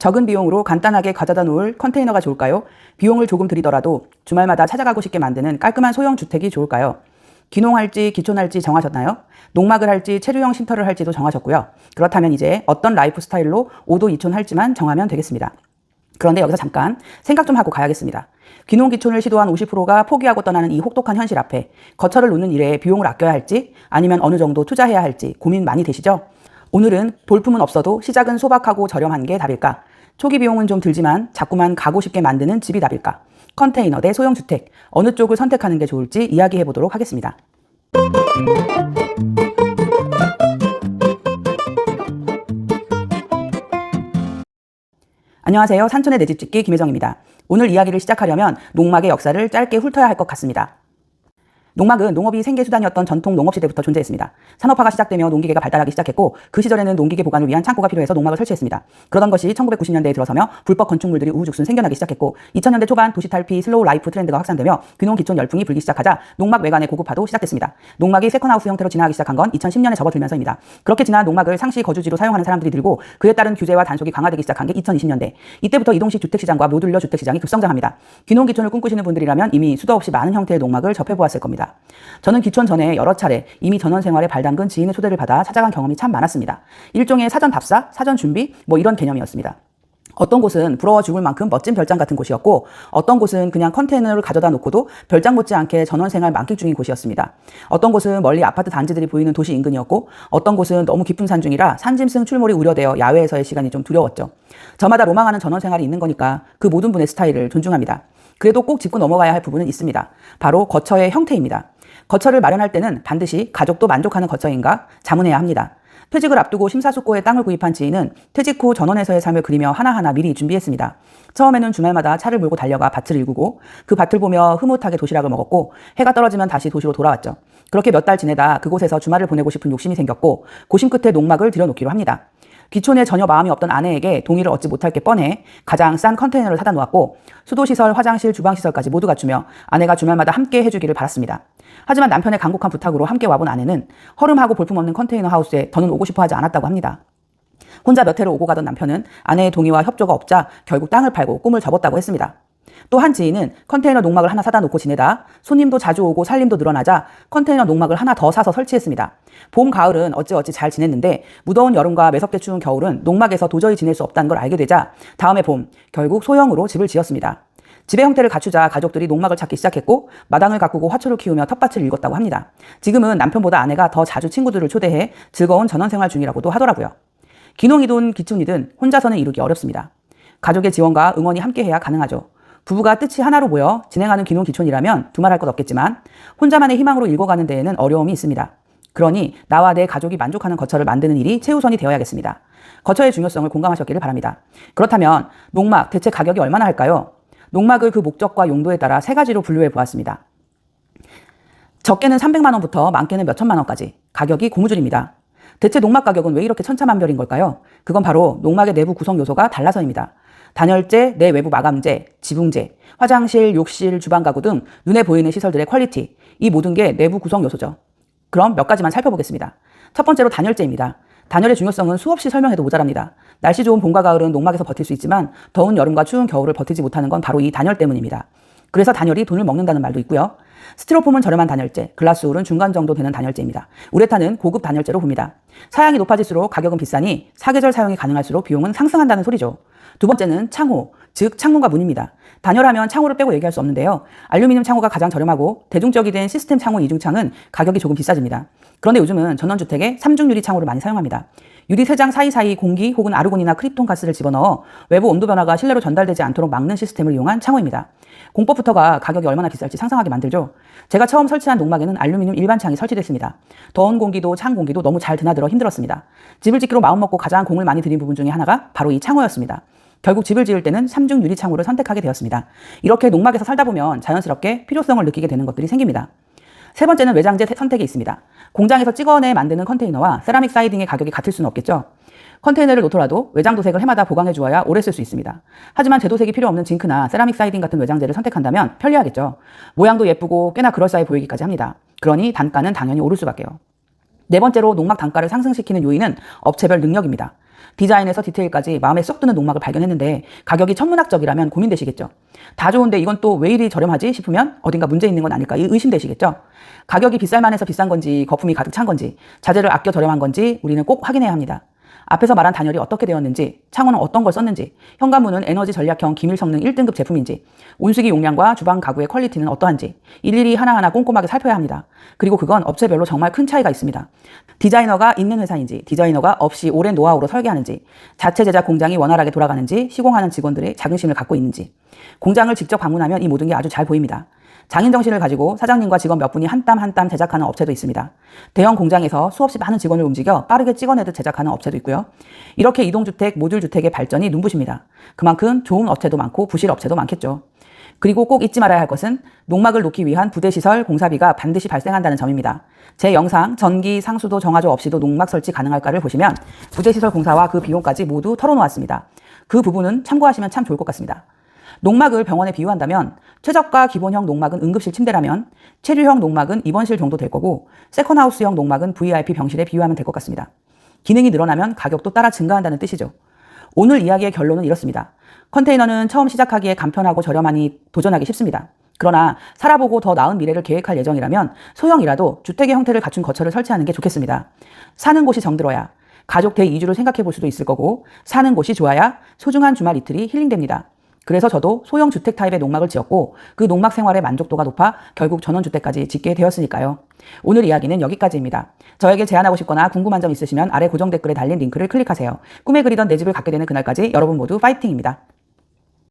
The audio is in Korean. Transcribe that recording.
적은 비용으로 간단하게 가져다 놓을 컨테이너가 좋을까요? 비용을 조금 들이더라도 주말마다 찾아가고 싶게 만드는 깔끔한 소형 주택이 좋을까요? 기농할지 기촌할지 정하셨나요? 농막을 할지 체류형 쉼터를 할지도 정하셨고요. 그렇다면 이제 어떤 라이프 스타일로 5도 2촌 할지만 정하면 되겠습니다. 그런데 여기서 잠깐 생각 좀 하고 가야겠습니다. 귀농귀촌을 시도한 50%가 포기하고 떠나는 이 혹독한 현실 앞에 거처를 놓는 일에 비용을 아껴야 할지 아니면 어느 정도 투자해야 할지 고민 많이 되시죠? 오늘은 볼품은 없어도 시작은 소박하고 저렴한 게 답일까? 초기 비용은 좀 들지만 자꾸만 가고 싶게 만드는 집이 답일까? 컨테이너 대 소형주택, 어느 쪽을 선택하는 게 좋을지 이야기해 보도록 하겠습니다. 안녕하세요. 산촌의 내 집 짓기 김혜정입니다. 오늘 이야기를 시작하려면 농막의 역사를 짧게 훑어야 할 것 같습니다. 농막은 농업이 생계수단이었던 전통 농업시대부터 존재했습니다. 산업화가 시작되며 농기계가 발달하기 시작했고 그 시절에는 농기계 보관을 위한 창고가 필요해서 농막을 설치했습니다. 그러던 것이 1990년대에 들어서며 불법 건축물들이 우후죽순 생겨나기 시작했고 2000년대 초반 도시 탈피, 슬로우 라이프 트렌드가 확산되며 귀농 귀촌 열풍이 불기 시작하자 농막 외관의 고급화도 시작됐습니다. 농막이 세컨하우스 형태로 진화하기 시작한 건 2010년에 접어들면서입니다. 그렇게 지난 농막을 상시 거주지로 사용하는 사람들이 늘고 그에 따른 규제와 단속이 강화되기 시작한 게 2020년대. 이때부터 이동식 주택시장과 모듈러 주택시장이 급성장합니다. 귀농 귀촌을 꿈꾸시는 분들이라면 이미 수도 없이 많은 형태의 농막을 접해보았을 겁니다. 저는 귀촌 전에 여러 차례 이미 전원 생활에 발담근 지인의 초대를 받아 찾아간 경험이 참 많았습니다. 일종의 사전 답사, 사전 준비 이런 개념이었습니다. 어떤 곳은 부러워 죽을 만큼 멋진 별장 같은 곳이었고 어떤 곳은 그냥 컨테이너를 가져다 놓고도 별장 못지않게 전원생활 만끽 중인 곳이었습니다. 어떤 곳은 멀리 아파트 단지들이 보이는 도시 인근이었고 어떤 곳은 너무 깊은 산중이라 산짐승 출몰이 우려되어 야외에서의 시간이 좀 두려웠죠. 저마다 로망하는 전원생활이 있는 거니까 그 모든 분의 스타일을 존중합니다. 그래도 꼭 짚고 넘어가야 할 부분은 있습니다. 바로 거처의 형태입니다. 거처를 마련할 때는 반드시 가족도 만족하는 거처인가 자문해야 합니다. 퇴직을 앞두고 심사숙고해 땅을 구입한 지인은 퇴직 후 전원에서의 삶을 그리며 하나하나 미리 준비했습니다. 처음에는 주말마다 차를 몰고 달려가 밭을 일구고 그 밭을 보며 흐뭇하게 도시락을 먹었고 해가 떨어지면 다시 도시로 돌아왔죠. 그렇게 몇 달 지내다 그곳에서 주말을 보내고 싶은 욕심이 생겼고 고심 끝에 농막을 들여놓기로 합니다. 귀촌에 전혀 마음이 없던 아내에게 동의를 얻지 못할 게 뻔해 가장 싼 컨테이너를 사다 놓았고 수도시설, 화장실, 주방시설까지 모두 갖추며 아내가 주말마다 함께 해주기를 바랐습니다. 하지만 남편의 간곡한 부탁으로 함께 와본 아내는 허름하고 볼품없는 컨테이너 하우스에 더는 오고 싶어 하지 않았다고 합니다. 혼자 몇 해를 오고 가던 남편은 아내의 동의와 협조가 없자 결국 땅을 팔고 꿈을 접었다고 했습니다. 또 한 지인은 컨테이너 농막을 하나 사다 놓고 지내다 손님도 자주 오고 살림도 늘어나자 컨테이너 농막을 하나 더 사서 설치했습니다. 봄, 가을은 어찌어찌 잘 지냈는데 무더운 여름과 매섭게 추운 겨울은 농막에서 도저히 지낼 수 없다는 걸 알게 되자 다음해 봄 결국 소형으로 집을 지었습니다. 집의 형태를 갖추자 가족들이 농막을 찾기 시작했고 마당을 가꾸고 화초를 키우며 텃밭을 일궜다고 합니다. 지금은 남편보다 아내가 더 자주 친구들을 초대해 즐거운 전원생활 중이라고도 하더라고요. 귀농이든 귀촌이든 혼자서는 이루기 어렵습니다. 가족의 지원과 응원이 함께해야 가능하죠. 부부가 뜻이 하나로 모여 진행하는 귀농 귀촌이라면 두말할 것 없겠지만 혼자만의 희망으로 일궈가는 데에는 어려움이 있습니다. 그러니 나와 내 가족이 만족하는 거처를 만드는 일이 최우선이 되어야겠습니다. 거처의 중요성을 공감하셨기를 바랍니다. 그렇다면 농막 대체 가격이 얼마나 할까요? 농막을 그 목적과 용도에 따라 세 가지로 분류해 보았습니다. 적게는 300만 원부터 많게는 몇천만 원까지 가격이 고무줄입니다. 대체 농막 가격은 왜 이렇게 천차만별인 걸까요? 그건 바로 농막의 내부 구성 요소가 달라서입니다. 단열재, 내 외부 마감재, 지붕재, 화장실, 욕실, 주방 가구 등 눈에 보이는 시설들의 퀄리티, 이 모든 게 내부 구성 요소죠. 그럼 몇 가지만 살펴보겠습니다. 첫 번째로 단열재입니다. 단열의 중요성은 수없이 설명해도 모자랍니다. 날씨 좋은 봄과 가을은 농막에서 버틸 수 있지만 더운 여름과 추운 겨울을 버티지 못하는 건 바로 이 단열 때문입니다. 그래서 단열이 돈을 먹는다는 말도 있고요. 스티로폼은 저렴한 단열재, 글라스울은 중간 정도 되는 단열재입니다. 우레탄은 고급 단열재로 봅니다. 사양이 높아질수록 가격은 비싸니 사계절 사용이 가능할수록 비용은 상승한다는 소리죠. 두 번째는 창호, 즉 창문과 문입니다. 단열하면 창호를 빼고 얘기할 수 없는데요. 알루미늄 창호가 가장 저렴하고 대중적이 된 시스템 창호 이중창은 가격이 조금 비싸집니다. 그런데 요즘은 전원주택에 3중 유리 창호를 많이 사용합니다. 유리 3장 사이사이 공기 혹은 아르곤이나 크립톤 가스를 집어넣어 외부 온도 변화가 실내로 전달되지 않도록 막는 시스템을 이용한 창호입니다. 공법부터가 가격이 얼마나 비쌀지 상상하게 만들죠. 제가 처음 설치한 농막에는 알루미늄 일반 창이 설치됐습니다. 더운 공기도 찬 공기도 너무 잘 드나들어 힘들었습니다. 집을 짓기로 마음먹고 가장 공을 많이 들인 부분 중에 하나가 바로 이 창호였습니다. 결국 집을 지을 때는 3중 유리 창호를 선택하게 되었습니다. 이렇게 농막에서 살다 보면 자연스럽게 필요성을 느끼게 되는 것들이 생깁니다. 세 번째는 외장재 선택이 있습니다. 공장에서 찍어내 만드는 컨테이너와 세라믹 사이딩의 가격이 같을 수는 없겠죠. 컨테이너를 놓더라도 외장 도색을 해마다 보강해 주어야 오래 쓸 수 있습니다. 하지만 재도색이 필요 없는 징크나 세라믹 사이딩 같은 외장재를 선택한다면 편리하겠죠. 모양도 예쁘고 꽤나 그럴싸해 보이기까지 합니다. 그러니 단가는 당연히 오를 수밖에요. 네 번째로 농막 단가를 상승시키는 요인은 업체별 능력입니다. 디자인에서 디테일까지 마음에 쏙 드는 농막을 발견했는데 가격이 천문학적이라면 고민되시겠죠. 다 좋은데 이건 또 왜 이리 저렴하지 싶으면 어딘가 문제 있는 건 아닐까 의심되시겠죠. 가격이 비쌀만해서 비싼 건지 거품이 가득 찬 건지 자재를 아껴 저렴한 건지 우리는 꼭 확인해야 합니다. 앞에서 말한 단열이 어떻게 되었는지, 창호는 어떤 걸 썼는지, 현관문은 에너지 전략형 기밀 성능 1등급 제품인지, 온수기 용량과 주방 가구의 퀄리티는 어떠한지 일일이 하나하나 꼼꼼하게 살펴야 합니다. 그리고 그건 업체별로 정말 큰 차이가 있습니다. 디자이너가 있는 회사인지, 디자이너가 없이 오랜 노하우로 설계하는지, 자체 제작 공장이 원활하게 돌아가는지, 시공하는 직원들의 자긍심을 갖고 있는지. 공장을 직접 방문하면 이 모든 게 아주 잘 보입니다. 장인 정신을 가지고 사장님과 직원 몇 분이 한 땀 한 땀 제작하는 업체도 있습니다. 대형 공장에서 수없이 많은 직원을 움직여 빠르게 찍어내듯 제작하는 업체도 있고요. 이렇게 이동주택, 모듈주택의 발전이 눈부십니다. 그만큼 좋은 업체도 많고 부실 업체도 많겠죠. 그리고 꼭 잊지 말아야 할 것은 농막을 놓기 위한 부대시설 공사비가 반드시 발생한다는 점입니다. 제 영상 전기, 상수도, 정화조 없이도 농막 설치 가능할까를 보시면 부대시설 공사와 그 비용까지 모두 털어놓았습니다. 그 부분은 참고하시면 참 좋을 것 같습니다. 농막을 병원에 비유한다면 최저가 기본형 농막은 응급실 침대라면 체류형 농막은 입원실 정도 될 거고 세컨하우스형 농막은 VIP 병실에 비유하면 될 것 같습니다. 기능이 늘어나면 가격도 따라 증가한다는 뜻이죠. 오늘 이야기의 결론은 이렇습니다. 컨테이너는 처음 시작하기에 간편하고 저렴하니 도전하기 쉽습니다. 그러나 살아보고 더 나은 미래를 계획할 예정이라면 소형이라도 주택의 형태를 갖춘 거처를 설치하는 게 좋겠습니다. 사는 곳이 정들어야 가족 대이주를 생각해 볼 수도 있을 거고 사는 곳이 좋아야 소중한 주말 이틀이 힐링됩니다. 그래서 저도 소형 주택 타입의 농막을 지었고 그 농막 생활의 만족도가 높아 결국 전원주택까지 짓게 되었으니까요. 오늘 이야기는 여기까지입니다. 저에게 제안하고 싶거나 궁금한 점 있으시면 아래 고정 댓글에 달린 링크를 클릭하세요. 꿈에 그리던 내 집을 갖게 되는 그날까지 여러분 모두 파이팅입니다.